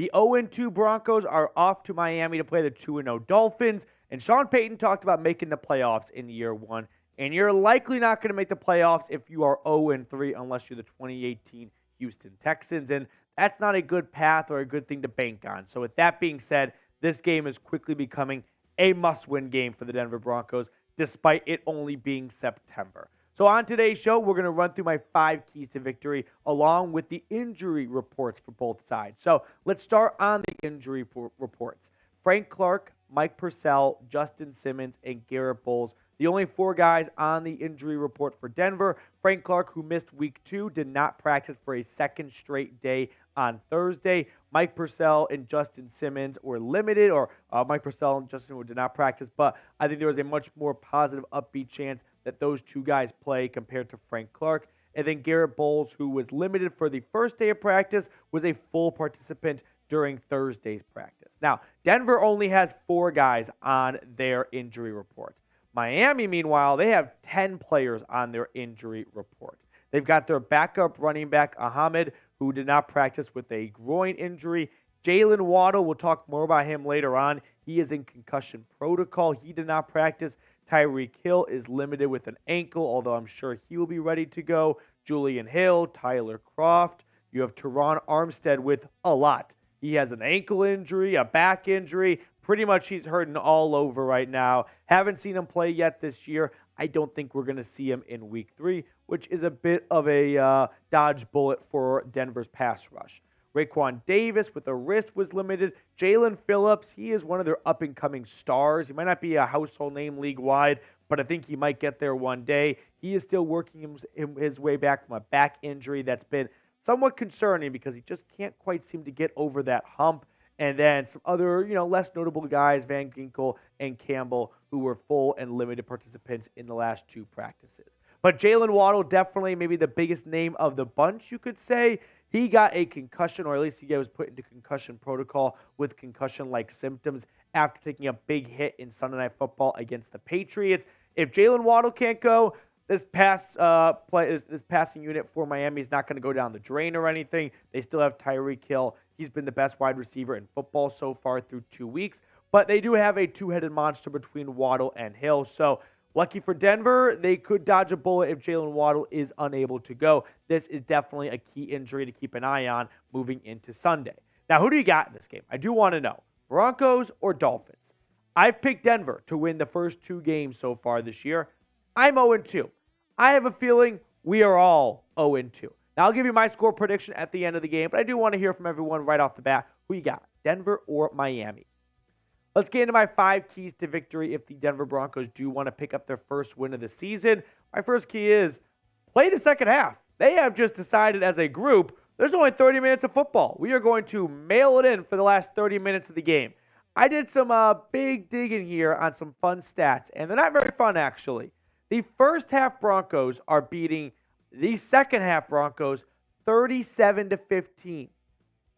The 0-2 Broncos are off to Miami to play the 2-0 Dolphins. And Sean Payton talked about making the playoffs in year one. And you're likely not going to make the playoffs if you are 0-3 unless you're the 2018 Houston Texans. And that's not a good path or a good thing to bank on. So with that being said, this game is quickly becoming a must-win game for the Denver Broncos, despite it only being September. So on today's show, we're going to run through my 5 keys to victory along with the injury reports for both sides. So let's start on the injury reports. Frank Clark, Mike Purcell, Justin Simmons, and Garett Bolles, the only 4 guys on the injury report for Denver. Frank Clark, who missed week 2, did not practice for a second straight day on Thursday. Mike Purcell and Justin Simmons were limited, or Mike Purcell and Justin did not practice, but I think there was a much more positive, upbeat chance that those 2 guys play compared to Frank Clark. And then Garett Bolles, who was limited for the first day of practice, was a full participant during Thursday's practice. Now, Denver only has 4 guys on their injury report. Miami, meanwhile, they have 10 players on their injury report. They've got their backup running back, Ahmed, who did not practice with a groin injury. Jalen Waddle, we'll talk more about him later on. He is in concussion protocol. He did not practice. Tyreek Hill is limited with an ankle, although I'm sure he will be ready to go. Julian Hill, Tyler Croft. You have Teron Armstead with a lot. He has an ankle injury, a back injury. Pretty much he's hurting all over right now. Haven't seen him play yet this year. I don't think we're going to see him in week 3, which is a bit of a dodge bullet for Denver's pass rush. Raekwon Davis with a wrist was limited. Jalen Phillips, he is one of their up-and-coming stars. He might not be a household name league-wide, but I think he might get there one day. He is still working his way back from a back injury that's been somewhat concerning because he just can't quite seem to get over that hump. And then some other, less notable guys, Van Ginkel and Campbell, who were full and limited participants in the last 2 practices. But Jalen Waddle, definitely maybe the biggest name of the bunch, you could say. He got a concussion, or at least he was put into concussion protocol with concussion-like symptoms after taking a big hit in Sunday Night Football against the Patriots. If Jalen Waddle can't go, this passing unit for Miami is not going to go down the drain or anything. They still have Tyreek Hill. He's been the best wide receiver in football so far through 2 weeks. But they do have a 2-headed monster between Waddle and Hill. So lucky for Denver, they could dodge a bullet if Jalen Waddle is unable to go. This is definitely a key injury to keep an eye on moving into Sunday. Now, who do you got in this game? I do want to know. Broncos or Dolphins? I've picked Denver to win the first 2 games so far this year. I'm 0-2. I have a feeling we are all 0-2. Now, I'll give you my score prediction at the end of the game, but I do want to hear from everyone right off the bat. Who you got, Denver or Miami? Let's get into my 5 keys to victory if the Denver Broncos do want to pick up their first win of the season. My first key is play the second half. They have just decided as a group, there's only 30 minutes of football. We are going to mail it in for the last 30 minutes of the game. I did some big digging here on some fun stats, and they're not very fun, actually. The first half Broncos are beating the second half Broncos 37-15.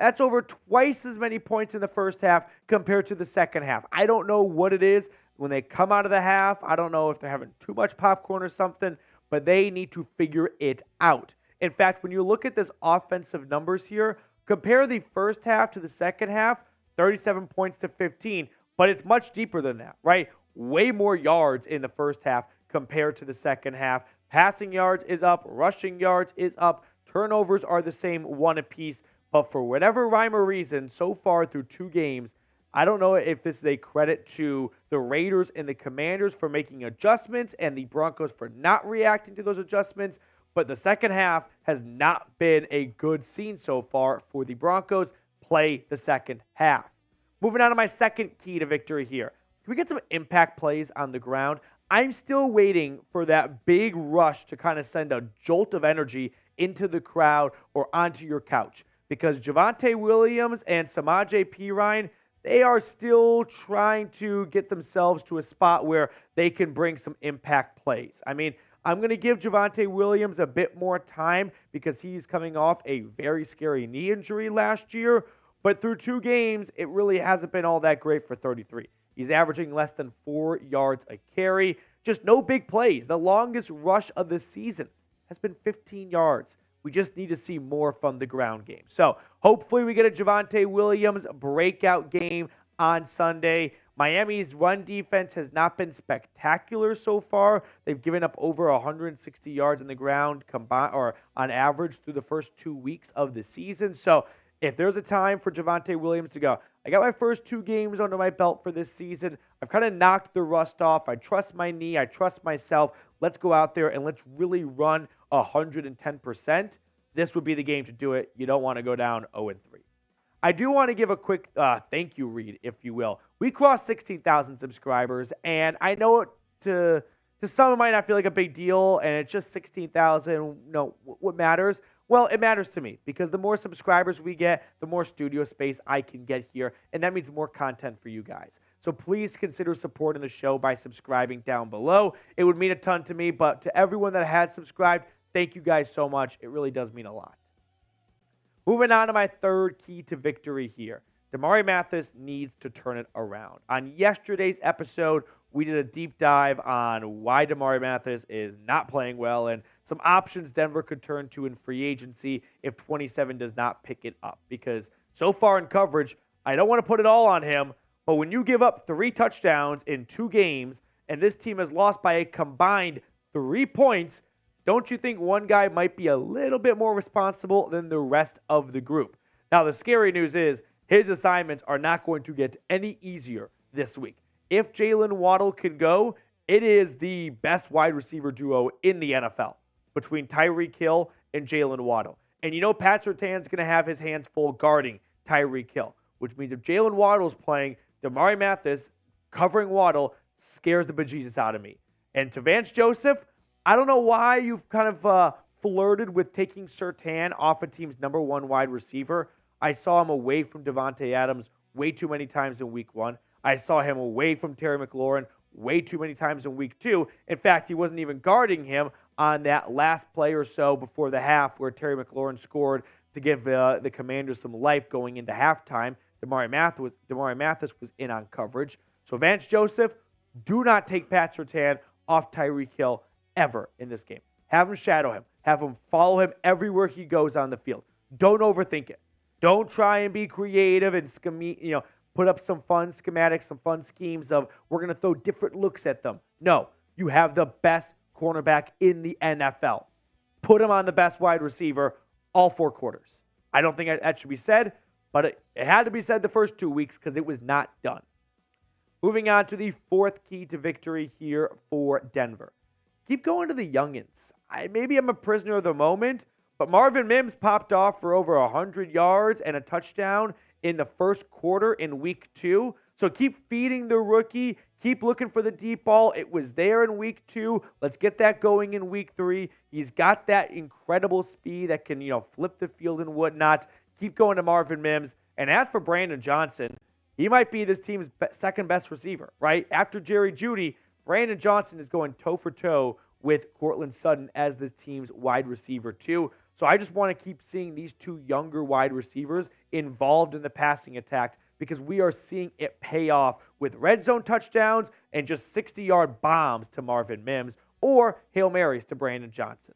That's over twice as many points in the first half compared to the second half. I don't know what it is when they come out of the half. I don't know if they're having too much popcorn or something, but they need to figure it out. In fact, when you look at this offensive numbers here, compare the first half to the second half, 37 points to 15, but it's much deeper than that, right? Way more yards in the first half compared to the second half. Passing yards is up, rushing yards is up, turnovers are the same, 1 apiece. But for whatever rhyme or reason, so far through 2 games, I don't know if this is a credit to the Raiders and the Commanders for making adjustments and the Broncos for not reacting to those adjustments, but the second half has not been a good scene so far for the Broncos. Play the second half. Moving on to my second key to victory here. Can we get some impact plays on the ground? I'm still waiting for that big rush to kind of send a jolt of energy into the crowd or onto your couch. Because Javonte Williams and Samaje Perine, they are still trying to get themselves to a spot where they can bring some impact plays. I mean, I'm going to give Javonte Williams a bit more time because he's coming off a very scary knee injury last year. But through 2 games, it really hasn't been all that great for 33. He's averaging less than 4 yards a carry. Just no big plays. The longest rush of the season has been 15 yards. We just need to see more from the ground game. So hopefully we get a Javonte Williams breakout game on Sunday. Miami's run defense has not been spectacular so far. They've given up over 160 yards on the ground combined or on average through the first 2 weeks of the season. So if there's a time for Javonte Williams to go, I got my first 2 games under my belt for this season. I've kind of knocked the rust off. I trust my knee. I trust myself. Let's go out there and let's really run 110%. This would be the game to do it. You don't want to go down 0-3. I do want to give a quick thank you read, if you will. We crossed 16,000 subscribers, and I know it to some it might not feel like a big deal, and it's just 16,000. No, what matters? Well, it matters to me because the more subscribers we get, the more studio space I can get here, and that means more content for you guys. So please consider supporting the show by subscribing down below. It would mean a ton to me, but to everyone that has subscribed, thank you guys so much. It really does mean a lot. Moving on to my third key to victory here. Damarri Mathis needs to turn it around. On yesterday's episode, we did a deep dive on why Damarri Mathis is not playing well and some options Denver could turn to in free agency if 27 does not pick it up. Because so far in coverage, I don't want to put it all on him, but when you give up 3 touchdowns in 2 games and this team has lost by a combined 3 points, don't you think one guy might be a little bit more responsible than the rest of the group? Now, the scary news is his assignments are not going to get any easier this week. If Jalen Waddle can go, it is the best wide receiver duo in the NFL between Tyreek Hill and Jalen Waddle. And you know Pat Surtain's going to have his hands full guarding Tyreek Hill, which means if Jalen Waddle's playing, Damarri Mathis covering Waddle scares the bejesus out of me. And to Vance Joseph, I don't know why you've kind of flirted with taking Surtain off a team's number 1 wide receiver. I saw him away from Davante Adams way too many times in week 1. I saw him away from Terry McLaurin way too many times in week 2. In fact, he wasn't even guarding him on that last play or so before the half where Terry McLaurin scored to give the Commanders some life going into halftime. Damarri Mathis was in on coverage. So Vance Joseph, do not take Pat Surtain off Tyreek Hill ever in this game. Have him shadow him. Have him follow him everywhere he goes on the field. Don't overthink it. Don't try and be creative and put up some fun schematics, some fun schemes of we're going to throw different looks at them. No, you have the best cornerback in the NFL. Put him on the best wide receiver all 4 quarters. I don't think that should be said, but it had to be said the first 2 weeks because it was not done. Moving on to the 4th key to victory here for Denver. Keep going to the youngins. Maybe I'm a prisoner of the moment, but Marvin Mims popped off for over 100 yards and a touchdown in the first quarter in week 2. So keep feeding the rookie. Keep looking for the deep ball. It was there in week 2. Let's get that going in week 3. He's got that incredible speed that can, flip the field and whatnot. Keep going to Marvin Mims. And as for Brandon Johnson, he might be this team's second best receiver, right? After Jerry Jeudy, Brandon Johnson is going toe-for-toe with Courtland Sutton as the team's wide receiver too. So I just want to keep seeing these 2 younger wide receivers involved in the passing attack because we are seeing it pay off with red zone touchdowns and just 60-yard bombs to Marvin Mims or Hail Marys to Brandon Johnson.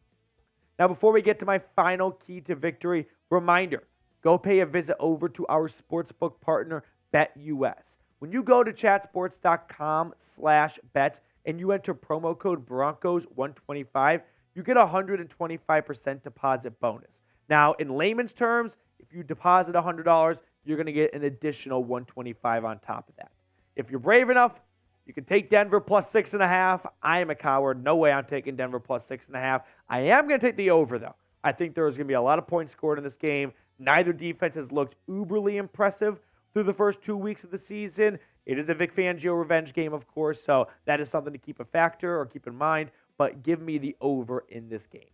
Now, before we get to my final key to victory, reminder, go pay a visit over to our sportsbook partner, BetUS. When you go to chatsports.com/bet and you enter promo code Broncos125, you get a 125% deposit bonus. Now, in layman's terms, if you deposit $100, you're going to get an additional $125 on top of that. If you're brave enough, you can take Denver plus 6.5. I am a coward. No way I'm taking Denver plus 6.5. I am going to take the over, though. I think there's going to be a lot of points scored in this game. Neither defense has looked uberly impressive through the first 2 weeks of the season. It is a Vic Fangio revenge game, of course, so that is something to keep a factor or keep in mind, but give me the over in this game.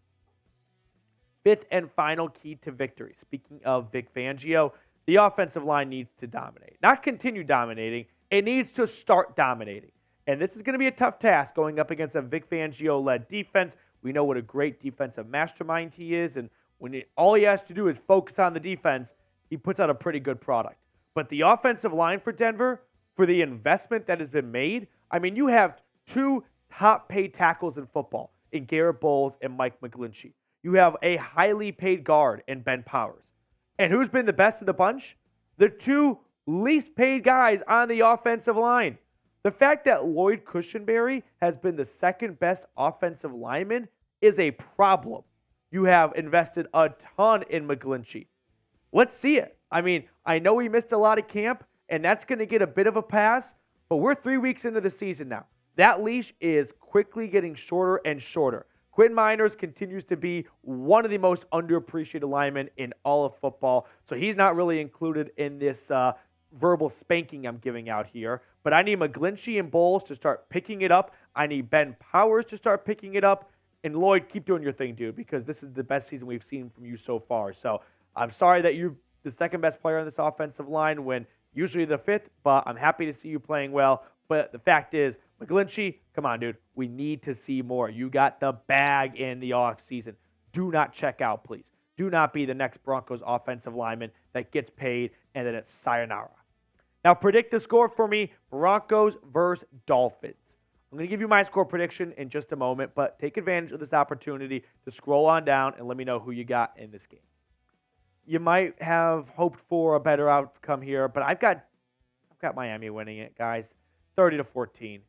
5th and final key to victory. Speaking of Vic Fangio, the offensive line needs to dominate. Not continue dominating, it needs to start dominating. And this is going to be a tough task going up against a Vic Fangio-led defense. We know what a great defensive mastermind he is, and when all he has to do is focus on the defense, he puts out a pretty good product. But the offensive line for Denver, for the investment that has been made, I mean, you have 2 top-paid tackles in football in Garett Bolles and Mike McGlinchey. You have a highly paid guard in Ben Powers. And who's been the best of the bunch? The two least paid guys on the offensive line. The fact that Lloyd Cushenberry has been the second best offensive lineman is a problem. You have invested a ton in McGlinchey. Let's see it. I mean, I know he missed a lot of camp, and that's going to get a bit of a pass, but we're 3 weeks into the season now. That leash is quickly getting shorter and shorter. Quinn Miners continues to be one of the most underappreciated linemen in all of football, so he's not really included in this verbal spanking I'm giving out here. But I need McGlinchey and Bolles to start picking it up. I need Ben Powers to start picking it up. And Lloyd, keep doing your thing, dude, because this is the best season we've seen from you so far. So I'm sorry that you're the second best player on this offensive line when usually the fifth, but I'm happy to see you playing well. But the fact is, McGlinchey, come on, dude. We need to see more. You got the bag in the offseason. Do not check out, please. Do not be the next Broncos offensive lineman that gets paid and then it's sayonara. Now, predict the score for me, Broncos versus Dolphins. I'm going to give you my score prediction in just a moment, but take advantage of this opportunity to scroll on down and let me know who you got in this game. You might have hoped for a better outcome here, but I've got Miami winning it, guys. 30-14.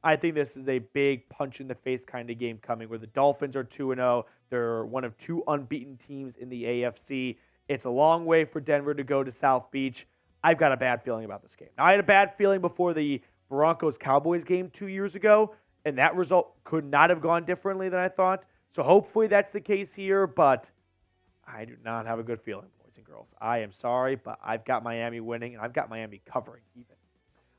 I think this is a big punch-in-the-face kind of game coming where the Dolphins are 2-0. They're one of two unbeaten teams in the AFC. It's a long way for Denver to go to South Beach. I've got a bad feeling about this game. Now, I had a bad feeling before the Broncos-Cowboys game 2 years ago, and that result could not have gone differently than I thought. So hopefully that's the case here, but I do not have a good feeling, boys and girls. I am sorry, but I've got Miami winning, and I've got Miami covering even.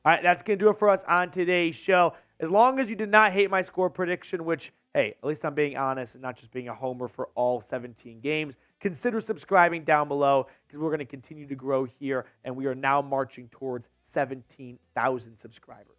All right, that's going to do it for us on today's show. As long as you did not hate my score prediction, which, hey, at least I'm being honest and not just being a homer for all 17 games, consider subscribing down below because we're going to continue to grow here, and we are now marching towards 17,000 subscribers.